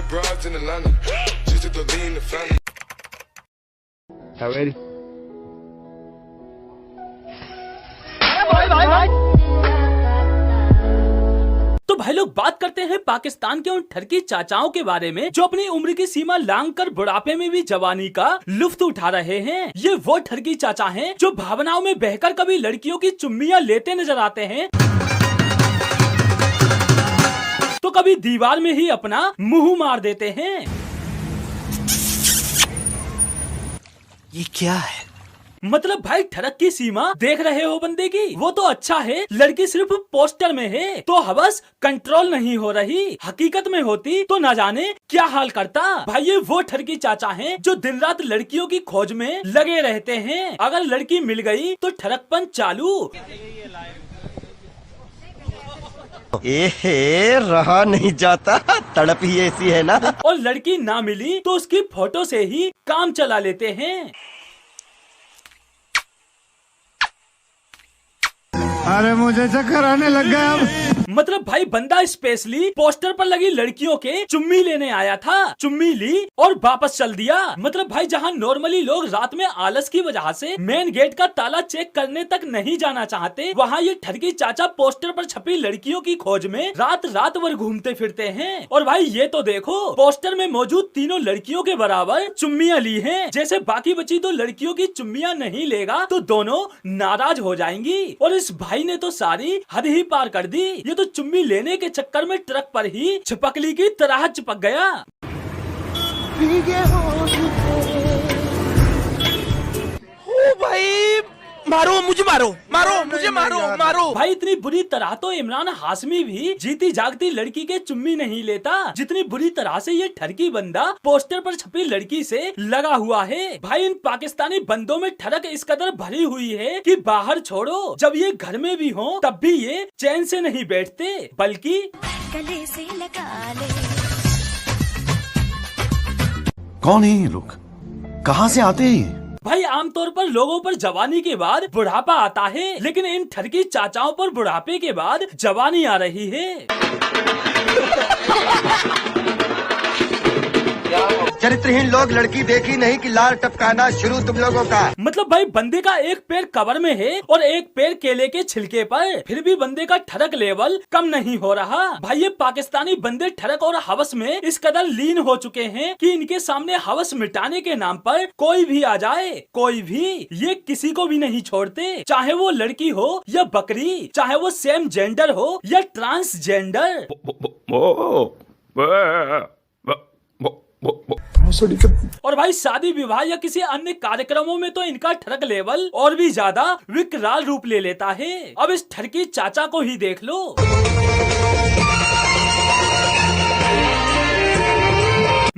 broads in Atlanta, just to throw me in the family. Ready? तो भाई लोग बात करते हैं पाकिस्तान के उन ठरकी चाचाओं के बारे में जो अपनी उम्र की सीमा लांघ कर बुढ़ापे में भी जवानी का लुफ्त उठा रहे हैं। ये वो ठरकी चाचा हैं जो भावनाओं में बहकर कभी लड़कियों की चुम्मियां लेते नजर आते हैं तो कभी दीवार में ही अपना मुंह मार देते हैं। ये क्या है? मतलब भाई ठरक की सीमा देख रहे हो बंदे की, वो तो अच्छा है लड़की सिर्फ पोस्टर में है तो हवस कंट्रोल नहीं हो रही, हकीकत में होती तो न जाने क्या हाल करता। भाई ये वो ठरकी चाचा हैं जो दिन रात लड़कियों की खोज में लगे रहते हैं। अगर लड़की मिल गई तो ठरकपन चालू। रहा नहीं जाता, तड़प ही ऐसी है ना। और लड़की ना मिली तो उसकी फोटो से ही काम चला लेते हैं। अरे मुझे चक्कर आने लग गया अब। मतलब भाई बंदा स्पेशली पोस्टर पर लगी लड़कियों के चुम्मी लेने आया था, चुम्मी ली और वापस चल दिया। मतलब भाई जहां नॉर्मली लोग रात में आलस की वजह से मेन गेट का ताला चेक करने तक नहीं जाना चाहते, वहां ये ठरकी चाचा पोस्टर पर छपी लड़कियों की खोज में रात रात भर घूमते फिरते हैं। और भाई ये तो देखो, पोस्टर में मौजूद तीनों लड़कियों के बराबर चुम्मियां ली हैं। जैसे बाकी बची दो लड़कियों की चुम्मियां नहीं लेगा तो दोनों नाराज हो जाएंगी। और इस भाई ने तो सारी हद ही पार कर दी। ये तो चुम्मी लेने के चक्कर में ट्रक पर ही छिपकली की तरह चिपक गया। ओ भाई, मारो मुझे, मारो मुझे, मारो। भाई इतनी बुरी तरह तो इमरान हाशमी भी जीती जागती लड़की के चुम्मी नहीं लेता जितनी बुरी तरह से ये ठरकी बंदा पोस्टर पर छपी लड़की से लगा हुआ है। भाई इन पाकिस्तानी बंदों में ठरक इस कदर भरी हुई है कि बाहर छोड़ो, जब ये घर में भी हो तब भी ये चैन से नहीं बैठते, बल्कि गले से लगा ले। कौन है ये लोग? कहाँ से आते हैं? भाई आमतौर पर लोगों पर जवानी के बाद बुढ़ापा आता है, लेकिन इन ठरकी चाचाओं पर बुढ़ापे के बाद जवानी आ रही है। चरित्रहीन लोग लड़की देखी नहीं कि लाल टपकाना शुरू तुम लोगों का। मतलब भाई बंदे का एक पैर कबर में है और एक पैर केले के छिलके पर, फिर भी बंदे का ठरक लेवल कम नहीं हो रहा। भाई ये पाकिस्तानी बंदे ठरक और हवस में इस कदर लीन हो चुके हैं कि इनके सामने हवस मिटाने के नाम पर कोई भी आ जाए, कोई भी, ये किसी को भी नहीं छोड़ते, चाहे वो लड़की हो या बकरी, चाहे वो सेम जेंडर हो या ट्रांसजेंडर। और भाई शादी विवाह या किसी अन्य कार्यक्रमों में तो इनका ठरक लेवल और भी ज्यादा विकराल रूप ले लेता है। अब इस ठरकी चाचा को ही देख लो।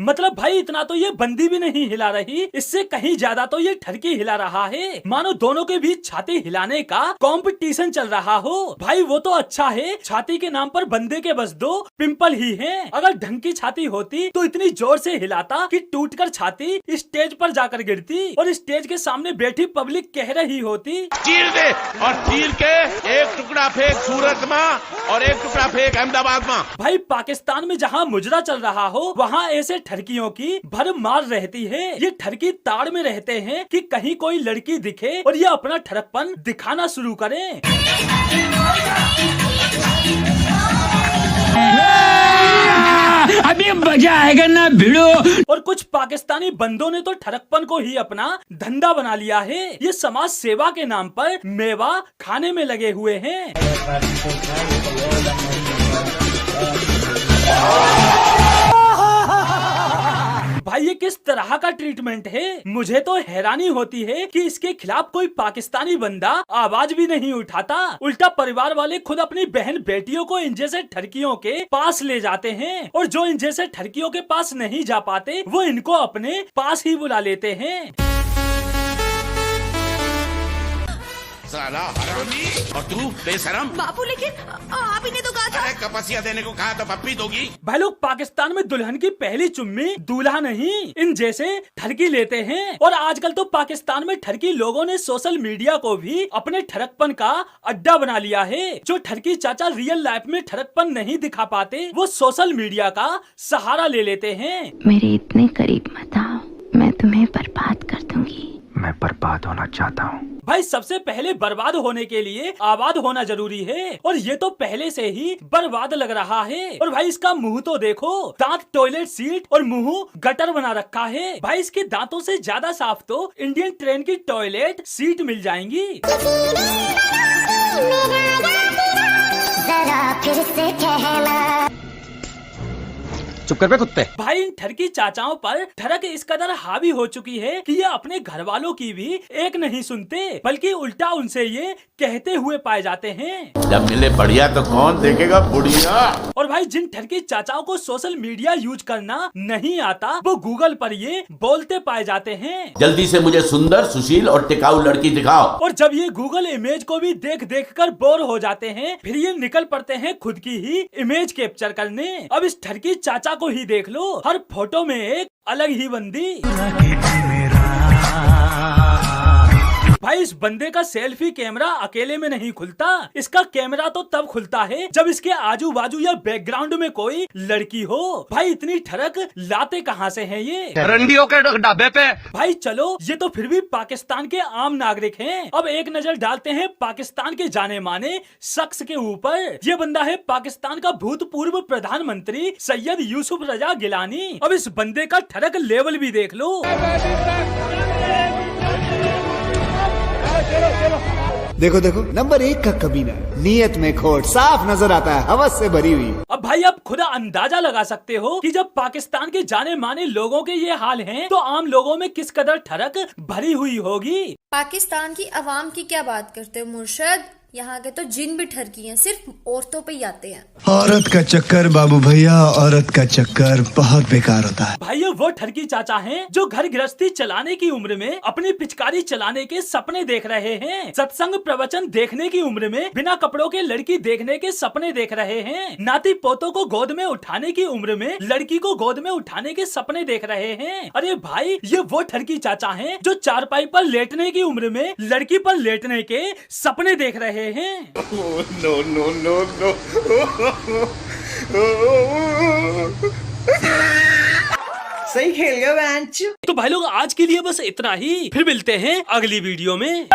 मतलब भाई इतना तो ये बंदी भी नहीं हिला रही, इससे कहीं ज्यादा तो ये ठरकी हिला रहा है, मानो दोनों के बीच छाती हिलाने का कंपटीशन चल रहा हो। भाई वो तो अच्छा है छाती के नाम पर बंदे के बस दो पिंपल ही हैं। अगर ढंग की छाती होती तो इतनी जोर से हिलाता कि टूटकर छाती स्टेज पर जाकर गिरती और स्टेज के सामने बैठी पब्लिक कह रही होती, चीर दे, और चीर के एक टुकड़ा फेंक सूरत में और एक टुकड़ा फेंक अहमदाबाद में। भाई पाकिस्तान में जहाँ मुजरा चल रहा हो वहाँ ऐसे ठरकियों की भर मार रहती है। ये ठरकी ताड़ में रहते हैं कि कहीं कोई लड़की दिखे और ये अपना ठरकपन दिखाना शुरू करें। अभी मजा आएगा ना भिड़ो। और कुछ पाकिस्तानी बंदों ने तो ठरकपन को ही अपना धंधा बना लिया है। ये समाज सेवा के नाम पर मेवा खाने में लगे हुए हैं। भाई ये किस तरह का ट्रीटमेंट है? मुझे तो हैरानी होती है कि इसके खिलाफ कोई पाकिस्तानी बंदा आवाज भी नहीं उठाता। उल्टा परिवार वाले खुद अपनी बहन बेटियों को इन जैसे ठरकियों के पास ले जाते हैं और जो इन जैसे ठरकियों के पास नहीं जा पाते वो इनको अपने पास ही बुला लेते हैं। साला हरामी। और तू बेशरम। बापू लेकिन आप ही ने तो कहा था। अरे कपसिया देने को कहा तो पप्पी दोगी। भाई लोग पाकिस्तान में दुल्हन की पहली चुम्मी दूल्हा नहीं इन जैसे ठरकी लेते हैं। और आजकल तो पाकिस्तान में ठरकी लोगों ने सोशल मीडिया को भी अपने ठरकपन का अड्डा बना लिया है। जो ठरकी चाचा रियल लाइफ में ठरकपन नहीं दिखा पाते, वो सोशल मीडिया का सहारा ले लेते हैं। मेरे इतने करीब मत आओ, मैं तुम्हें बर्बाद कर दूंगी। मैं बर्बाद होना चाहता हूँ। भाई सबसे पहले बर्बाद होने के लिए आबाद होना जरूरी है, और ये तो पहले से ही बर्बाद लग रहा है। और भाई इसका मुंह तो देखो, दांत टॉयलेट सीट और मुंह गटर बना रखा है। भाई इसके दांतों से ज्यादा साफ तो इंडियन ट्रेन की टॉयलेट सीट मिल जाएंगी। जरा फिर से कहना। चुप कर बे कुत्ते। भाई इन ठरकी चाचाओं पर ठरक इस कदर हावी हो चुकी है कि ये अपने घर वालों की भी एक नहीं सुनते, बल्कि उल्टा उनसे ये कहते हुए पाए जाते हैं। जब मिले बढ़िया तो कौन देखेगा बुढ़िया। और भाई जिन ठरकी चाचाओं को सोशल मीडिया यूज करना नहीं आता, वो गूगल पर ये बोलते पाए जाते हैं, जल्दी से मुझे सुंदर, सुशील और टिकाऊ लड़की दिखाओ। और जब ये गूगल इमेज को भी देख देख कर बोर हो जाते हैं, फिर ये निकल पड़ते हैं खुद की ही इमेज कैप्चर करने। अब इस ठरकी चाचा को ही देख लो, हर फोटो में एक अलग ही बंदी। भाई इस बंदे का सेल्फी कैमरा अकेले में नहीं खुलता, इसका कैमरा तो तब खुलता है जब इसके आजू बाजू या बैकग्राउंड में कोई लड़की हो। भाई इतनी ठरक लाते कहाँ से हैं ये रंडियों के ढाबे पे। भाई चलो ये तो फिर भी पाकिस्तान के आम नागरिक हैं। अब एक नजर डालते हैं पाकिस्तान के जाने माने शख्स के ऊपर। ये बंदा है पाकिस्तान का भूतपूर्व प्रधानमंत्री सैयद यूसुफ रजा गिलानी। अब इस बंदे का ठरक लेवल भी देख लो। देखो देखो, नंबर 1 का कमीना, नीयत में खोट साफ नजर आता है, हवस से भरी हुई। अब भाई आप खुद अंदाजा लगा सकते हो कि जब पाकिस्तान के जाने माने लोगों के ये हाल हैं, तो आम लोगों में किस कदर ठरक भरी हुई होगी। पाकिस्तान की आवाम की क्या बात करते हो मुर्शद, यहाँ के तो जिन भी ठरकी हैं, सिर्फ औरतों पे ही आते हैं। औरत का चक्कर बाबू भैया, औरत का चक्कर बहुत बेकार होता है। भाई ये वो ठरकी चाचा हैं जो घर गृहस्थी चलाने की उम्र में अपनी पिचकारी चलाने के सपने देख रहे हैं, सत्संग प्रवचन देखने की उम्र में बिना कपड़ों के लड़की देखने के सपने देख रहे हैं, नाती पोतों को गोद में उठाने की उम्र में लड़की को गोद में उठाने के सपने देख रहे हैं। अरे भाई ये वो ठरकी चाचा हैं जो चारपाई पर लेटने की उम्र में लड़की पर लेटने के सपने देख रहे हैं। No no no no. सही खेल गया बेंच। तो भाई लोग आज के लिए बस इतना ही, फिर मिलते हैं अगली वीडियो में।